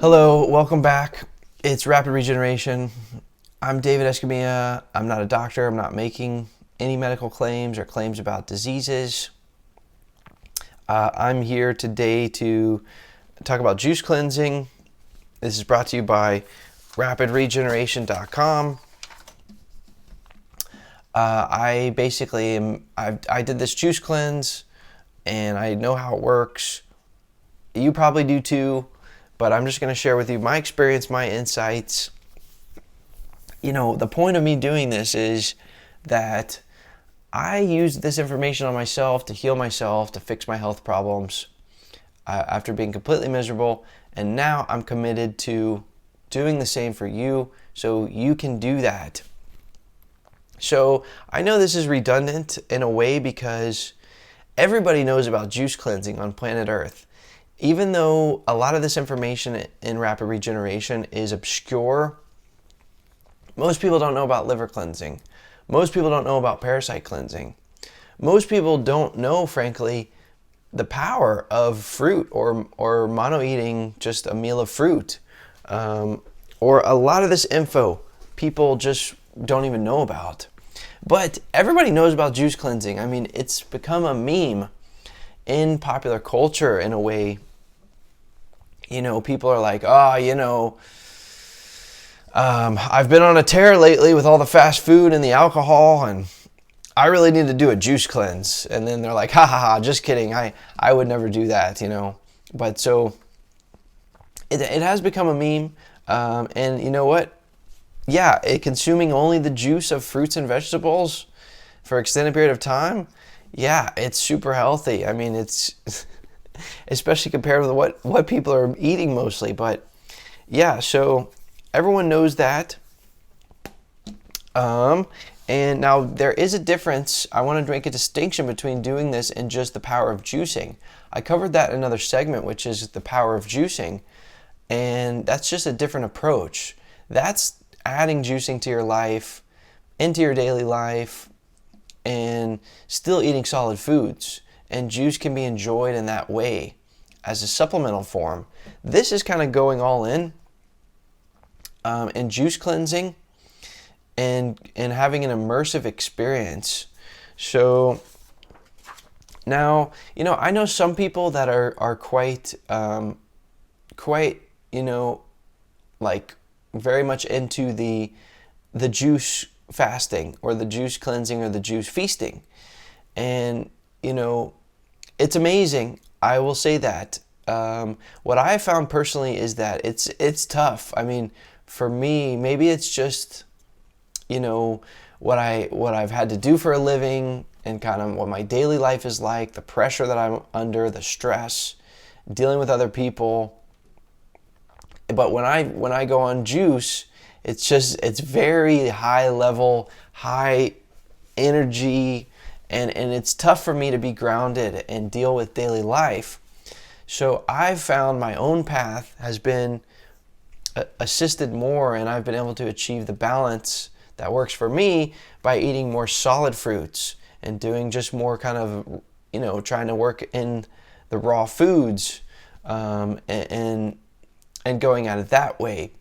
Hello, welcome back. It's Rapid Regeneration. I'm David Escamilla. I'm not a doctor. I'm not making any medical claims or claims about diseases. I'm here today to talk about juice cleansing. This is brought to you by rapidregeneration.com. I did this juice cleanse and I know how it works. You probably do too, but I'm just going to share with you my experience, my insights. You know, the point of me doing this is that I used this information on myself to heal myself, to fix my health problems after being completely miserable. And now I'm committed to doing the same for you so you can do that. So I know this is redundant in a way because everybody knows about juice cleansing on planet Earth. Even though a lot of this information in Rapid Regeneration is obscure, most people don't know about liver cleansing. Most people don't know about parasite cleansing. Most people don't know, frankly, the power of fruit or mono eating just a meal of fruit. Or a lot of this info people just don't even know about. But everybody knows about juice cleansing. I mean, it's become a meme in popular culture in a way. You know, people are like, I've been on a tear lately with all the fast food and the alcohol, and I really need to do a juice cleanse. And then they're like, ha, just kidding. I would never do that, you know. But so it has become a meme. And you know what? Yeah, consuming only the juice of fruits and vegetables for an extended period of time, yeah, it's super healthy. I mean, it's especially compared with what people are eating mostly. But yeah, so everyone knows that. And now there is a difference. I want to make a distinction between doing this and just the power of juicing. I covered that in another segment, which is the power of juicing. And that's just a different approach. That's adding juicing to your life, into your daily life, and still eating solid foods. And juice can be enjoyed in that way as a supplemental form. This is kind of going all in juice cleansing and having an immersive experience. So now, you know, I know some people that are quite, you know, like very much into the juice fasting or the juice cleansing or the juice feasting. And, you know, it's amazing. I will say that. What I found personally is that it's tough. I mean, for me, maybe it's just, you know, what I've had to do for a living and kind of what my daily life is like, the pressure that I'm under, the stress, dealing with other people. But when I go on juice, it's very high level, high energy, and it's tough for me to be grounded and deal with daily life. So I've found my own path has been assisted more, and I've been able to achieve the balance that works for me by eating more solid fruits and doing just more kind of, you know, trying to work in the raw foods and going at it that way.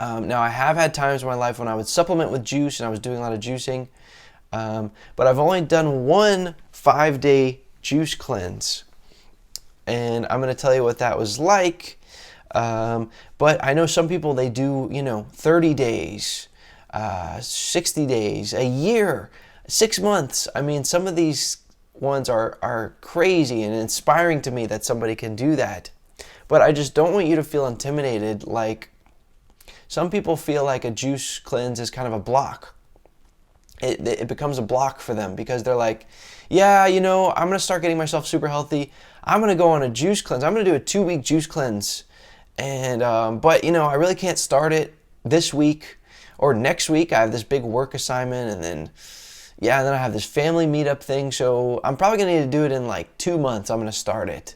Now, I have had times in my life when I would supplement with juice and I was doing a lot of juicing, but I've only done one 5-day juice cleanse, and I'm going to tell you what that was like. But I know some people, they do, you know, 30 days, 60 days, a year, 6 months. I mean, some of these ones are crazy and inspiring to me that somebody can do that. But I just don't want you to feel intimidated. Like, some people feel like a juice cleanse is kind of a block. It becomes a block for them because they're like, yeah, you know, I'm going to start getting myself super healthy. I'm going to go on a juice cleanse. I'm going to do a 2-week juice cleanse. And, but, you know, I really can't start it this week or next week. I have this big work assignment, and then I have this family meetup thing. So I'm probably going to need to do it in like 2 months. I'm going to start it.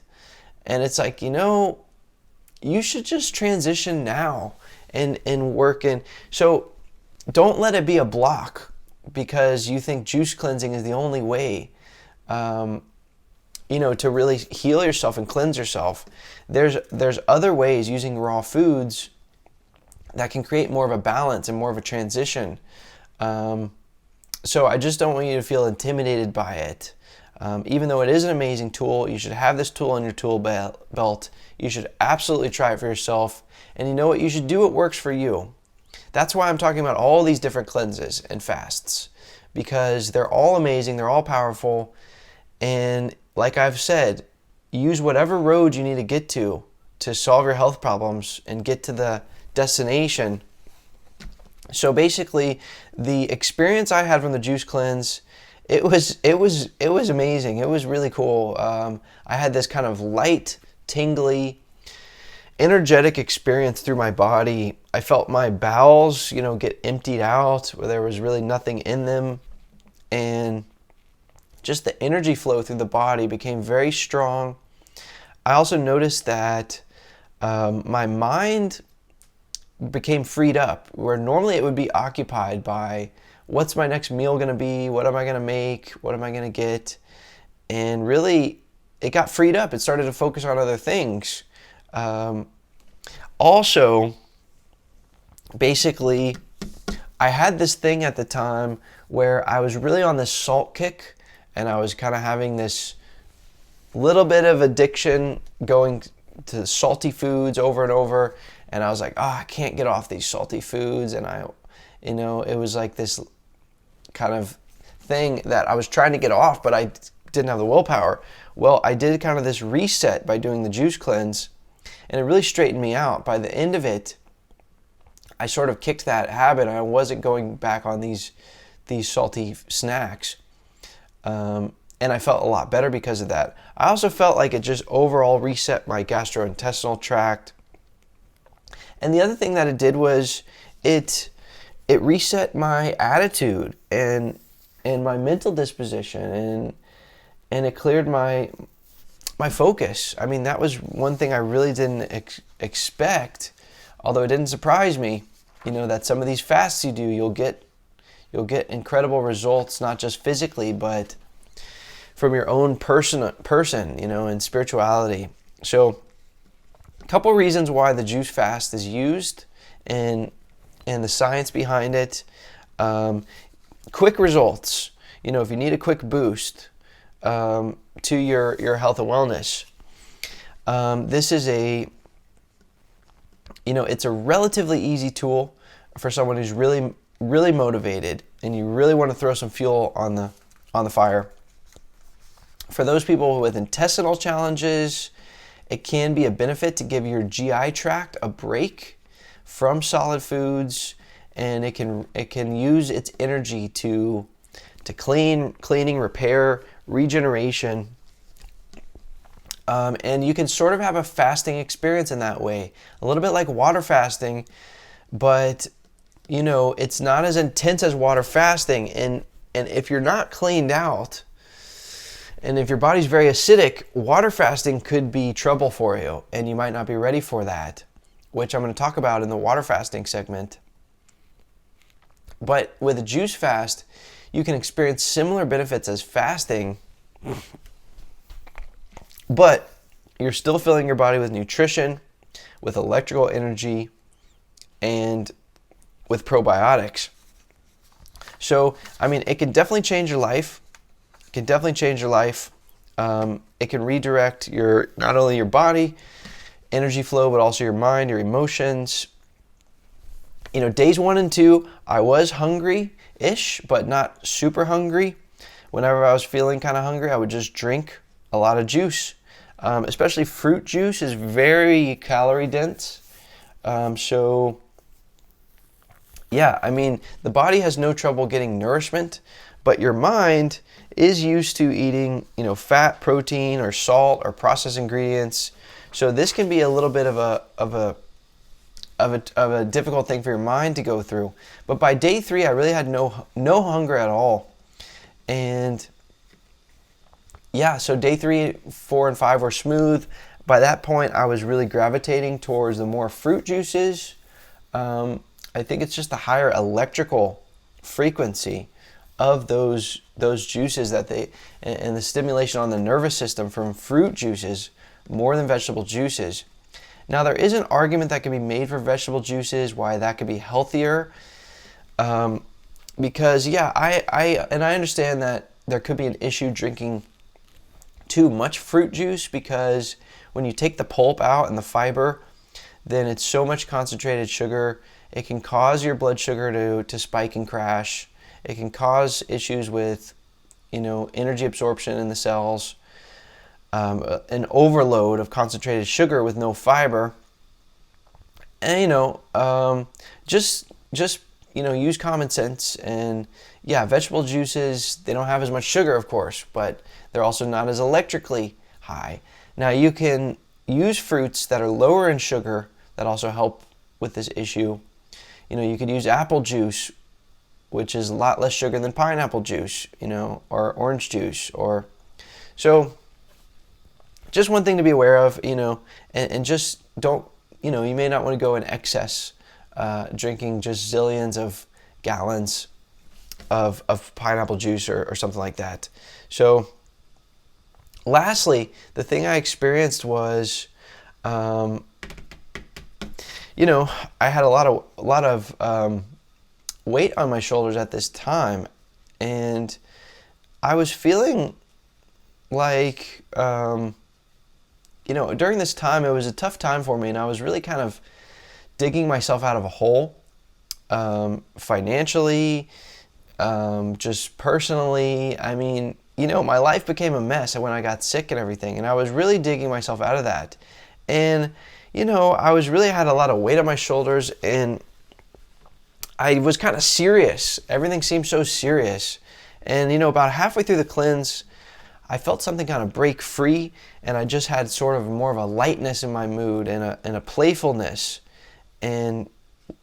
And it's like, you know, you should just transition now and work in. So don't let it be a block because you think juice cleansing is the only way. to really heal yourself and cleanse yourself, there's other ways using raw foods that can create more of a balance and more of a transition. So I just don't want you to feel intimidated by it. Even though it is an amazing tool, you should have this tool in your tool belt. You should absolutely try it for yourself. And you know what? You should do what works for you. That's why I'm talking about all these different cleanses and fasts, because they're all amazing, they're all powerful, and like I've said, use whatever road you need to get to solve your health problems and get to the destination. So basically, the experience I had from the juice cleanse, it was amazing. It was really cool. I had this kind of light, tingly, energetic experience through my body. I felt my bowels, get emptied out, where there was really nothing in them, and just the energy flow through the body became very strong. I also noticed that my mind became freed up, where normally it would be occupied by what's my next meal going to be, what am I going to make, what am I going to get, and really it got freed up. It started to focus on other things. Also, basically, I had this thing at the time where I was really on this salt kick, and I was kind of having this little bit of addiction going to salty foods over and over, and I was like, I can't get off these salty foods, and it was like this kind of thing that I was trying to get off, but I didn't have the willpower. Well, I did kind of this reset by doing the juice cleanse, and it really straightened me out. By the end of it, I sort of kicked that habit, and I wasn't going back on these salty snacks. And I felt a lot better because of that. I also felt like it just overall reset my gastrointestinal tract. And the other thing that it did was it reset my attitude and my mental disposition, and it cleared my focus. I mean, that was one thing I really didn't expect, although it didn't surprise me, that some of these fasts you do, you'll get incredible results, not just physically, but from your own person, in spirituality. So a couple reasons why the juice fast is used and the science behind it. Quick results. If you need a quick boost to your health and wellness, this is it's a relatively easy tool for someone who's really, really motivated and you really want to throw some fuel on the fire. For those people with intestinal challenges, it can be a benefit to give your GI tract a break from solid foods, and it can use its energy to cleaning, repair, regeneration. And you can sort of have a fasting experience in that way, a little bit like water fasting, but it's not as intense as water fasting. And if you're not cleaned out, and if your body's very acidic, water fasting could be trouble for you, and you might not be ready for that, which I'm going to talk about in the water fasting segment. But with a juice fast, you can experience similar benefits as fasting, but you're still filling your body with nutrition, with electrical energy, and with probiotics. So, it can definitely change your life. It can definitely change your life. It can redirect not only your body, energy flow, but also your mind, your emotions. Days 1 and 2, I was hungry-ish, but not super hungry. Whenever I was feeling kind of hungry, I would just drink a lot of juice. Especially fruit juice is very calorie dense. The body has no trouble getting nourishment, but your mind is used to eating, fat, protein, or salt, or processed ingredients. So this can be a little bit of a difficult thing for your mind to go through. But by day 3, I really had no hunger at all. And so day 3, 4, and 5 were smooth. By that point, I was really gravitating towards the more fruit juices. I think it's just the higher electrical frequency of those juices that and the stimulation on the nervous system from fruit juices more than vegetable juices. Now, there is an argument that can be made for vegetable juices, why that could be healthier. Because, yeah, I understand that there could be an issue drinking too much fruit juice, because when you take the pulp out and the fiber, then it's so much concentrated sugar, it can cause your blood sugar to spike and crash. It can cause issues with, energy absorption in the cells. An overload of concentrated sugar with no fiber, and just use common sense. And yeah, vegetable juices, they don't have as much sugar, of course, but they're also not as electrically high. Now, you can use fruits that are lower in sugar that also help with this issue. You could use apple juice, which is a lot less sugar than pineapple juice, or orange juice, so. Just one thing to be aware of, and just don't, you may not want to go in excess, drinking just zillions of gallons of pineapple juice or something like that. So, lastly, the thing I experienced was, I had a lot of weight on my shoulders at this time, and I was feeling like, during this time, it was a tough time for me, and I was really kind of digging myself out of a hole, financially, just personally. I mean, my life became a mess when I got sick and everything, and I was really digging myself out of that. And, I had a lot of weight on my shoulders, and I was kind of serious. Everything seemed so serious. And, about halfway through the cleanse, I felt something kind of break free, and I just had sort of more of a lightness in my mood and a playfulness, and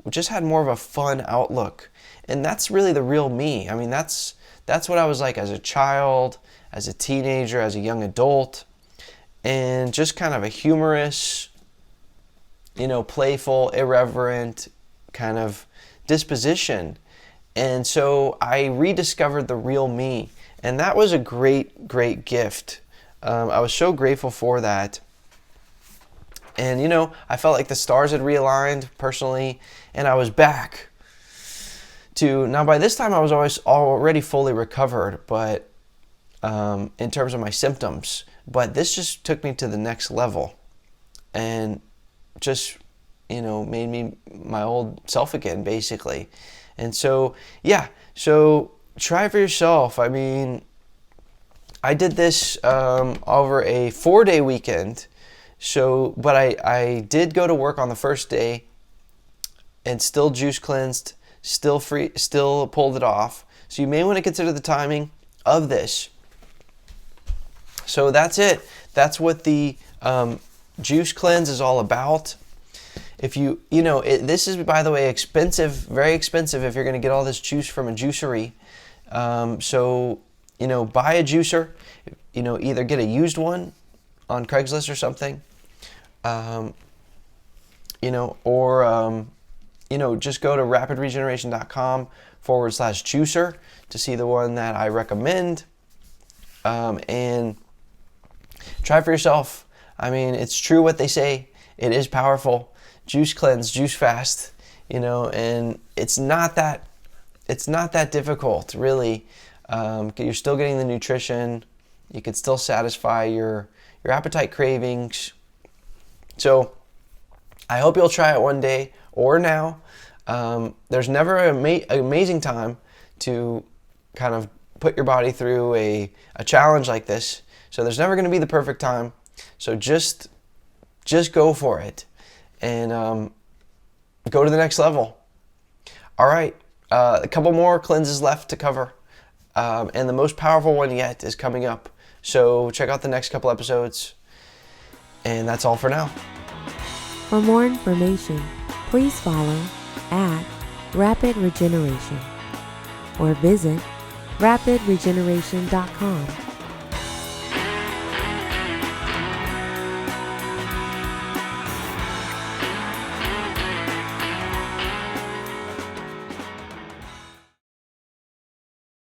just had more of a fun outlook. And that's really the real me. I mean, that's what I was like as a child, as a teenager, as a young adult, and just kind of a humorous, playful, irreverent kind of disposition. And so I rediscovered the real me. And that was a great, great gift. I was so grateful for that. And, I felt like the stars had realigned personally, and I was back to, now by this time I was already fully recovered, but in terms of my symptoms. But this just took me to the next level and just, made me my old self again, basically. And so, yeah, try for yourself. I mean, I did this over a 4-day weekend. But I did go to work on the first day and still juice cleansed, still pulled it off. So you may want to consider the timing of this. So that's it. That's what the juice cleanse is all about. If this is, by the way, expensive, very expensive if you're going to get all this juice from a juicery. So, buy a juicer, either get a used one on Craigslist or something, or just go to rapidregeneration.com/juicer to see the one that I recommend, and try for yourself. I mean, it's true what they say. It is powerful. Juice cleanse, juice fast, and it's not that difficult, really. You're still getting the nutrition. You can still satisfy your appetite cravings. So I hope you'll try it one day or now. There's never an amazing time to kind of put your body through a challenge like this. So there's never going to be the perfect time. So just go for it and go to the next level. All right, a couple more cleanses left to cover. And the most powerful one yet is coming up. So check out the next couple episodes. And that's all for now. For more information, please follow @Rapid Regeneration or visit rapidregeneration.com.